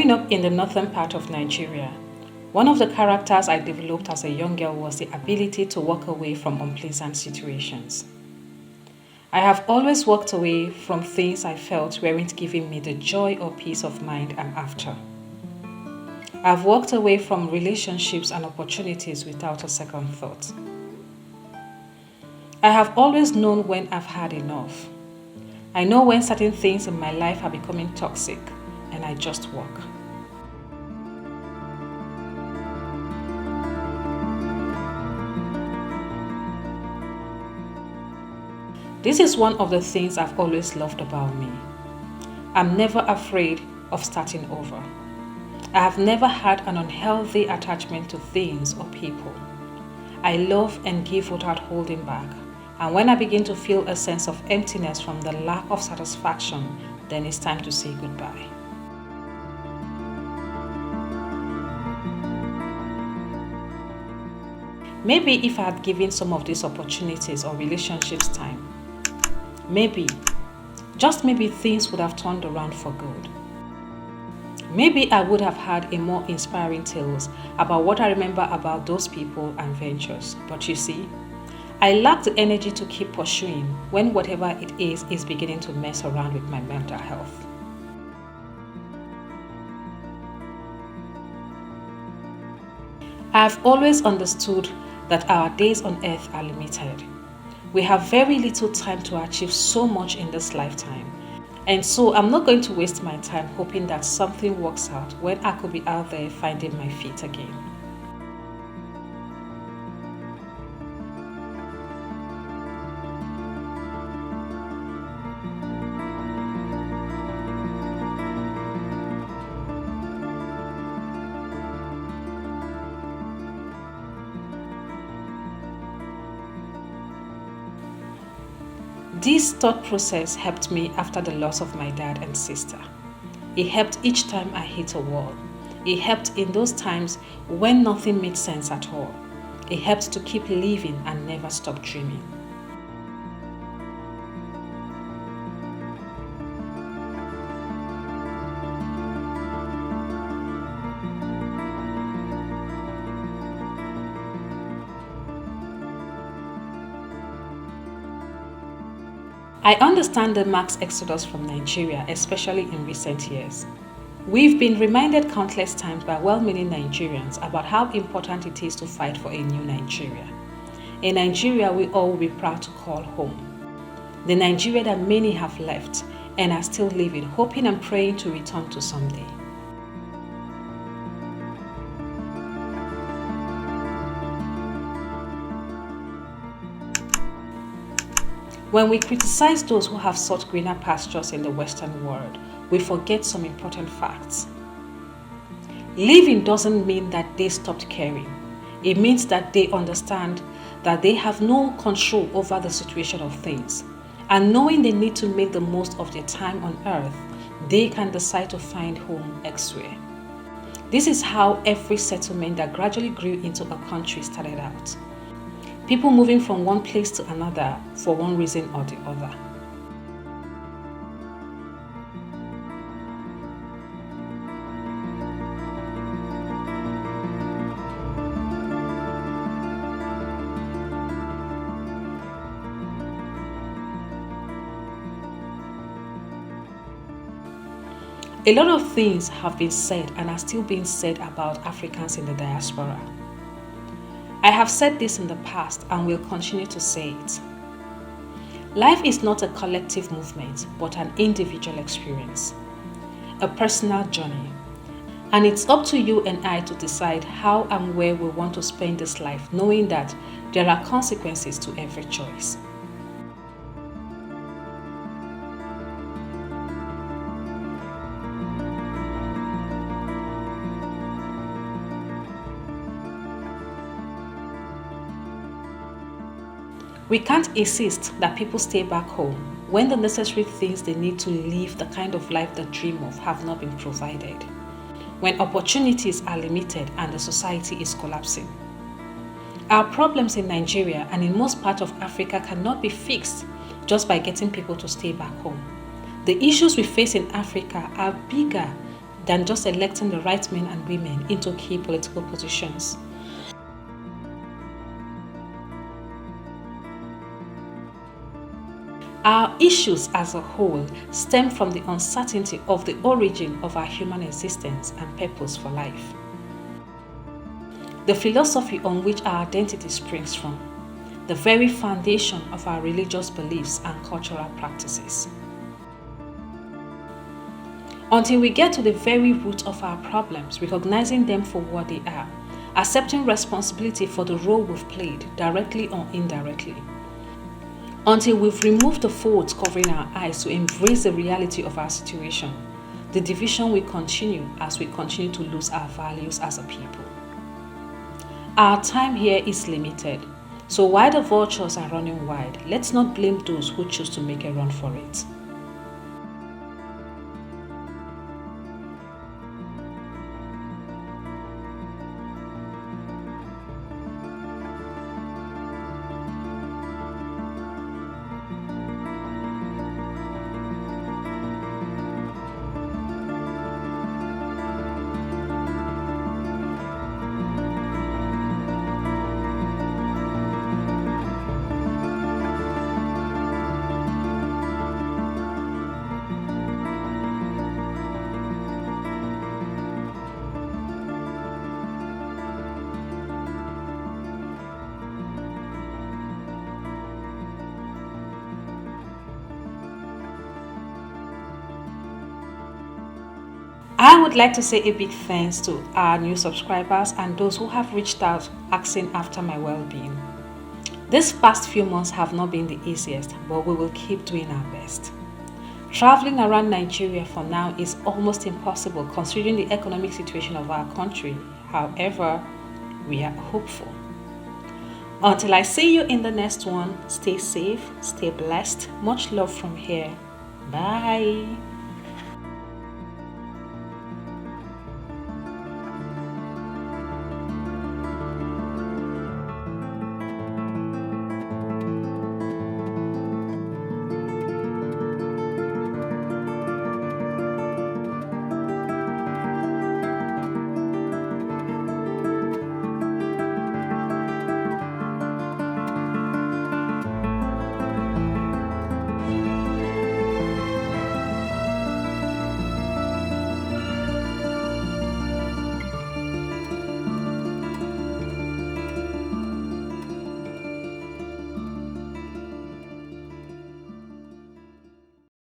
Growing up in the northern part of Nigeria, one of the characters I developed as a young girl was the ability to walk away from unpleasant situations. I have always walked away from things I felt weren't giving me the joy or peace of mind I'm after. I've walked away from relationships and opportunities without a second thought. I have always known when I've had enough. I know when certain things in my life are becoming toxic, and I just walk. This is one of the things I've always loved about me. I'm never afraid of starting over. I have never had an unhealthy attachment to things or people. I love and give without holding back. And when I begin to feel a sense of emptiness from the lack of satisfaction, then it's time to say goodbye. Maybe if I had given some of these opportunities or relationships time, maybe, just maybe, things would have turned around for good. Maybe I would have had a more inspiring tales about what I remember about those people and ventures. But you see, I lack the energy to keep pursuing when whatever it is beginning to mess around with my mental health. I have always understood that our days on earth are limited. We have very little time to achieve so much in this lifetime. And so I'm not going to waste my time hoping that something works out when I could be out there finding my feet again. This thought process helped me after the loss of my dad and sister. It helped each time I hit a wall. It helped in those times when nothing made sense at all. It helped to keep living and never stop dreaming. I understand the mass exodus from Nigeria, especially in recent years. We've been reminded countless times by well-meaning Nigerians about how important it is to fight for a new Nigeria. A Nigeria we all will be proud to call home. The Nigeria that many have left and are still living, hoping and praying to return to someday. When we criticize those who have sought greener pastures in the Western world, we forget some important facts. Living doesn't mean that they stopped caring. It means that they understand that they have no control over the situation of things. And knowing they need to make the most of their time on earth, they can decide to find home elsewhere. This is how every settlement that gradually grew into a country started out. People moving from one place to another for one reason or the other. A lot of things have been said and are still being said about Africans in the diaspora. I have said this in the past and will continue to say it. Life is not a collective movement, but an individual experience, a personal journey. And it's up to you and I to decide how and where we want to spend this life, knowing that there are consequences to every choice. We can't insist that people stay back home when the necessary things they need to live the kind of life they dream of have not been provided, when opportunities are limited and the society is collapsing. Our problems in Nigeria and in most parts of Africa cannot be fixed just by getting people to stay back home. The issues we face in Africa are bigger than just electing the right men and women into key political positions. Our issues as a whole stem from the uncertainty of the origin of our human existence and purpose for life. The philosophy on which our identity springs from, the very foundation of our religious beliefs and cultural practices. Until we get to the very root of our problems, recognizing them for what they are, accepting responsibility for the role we've played, directly or indirectly. Until we've removed the folds covering our eyes to embrace the reality of our situation, the division will continue as we continue to lose our values as a people. Our time here is limited, so while the vultures are running wide, let's not blame those who choose to make a run for it. I would like to say a big thanks to our new subscribers and those who have reached out asking after my well-being. These past few months have not been the easiest, but we will keep doing our best. Traveling around Nigeria for now is almost impossible considering the economic situation of our country. However, we are hopeful. Until I see you in the next one, stay safe, stay blessed. Much love from here. Bye.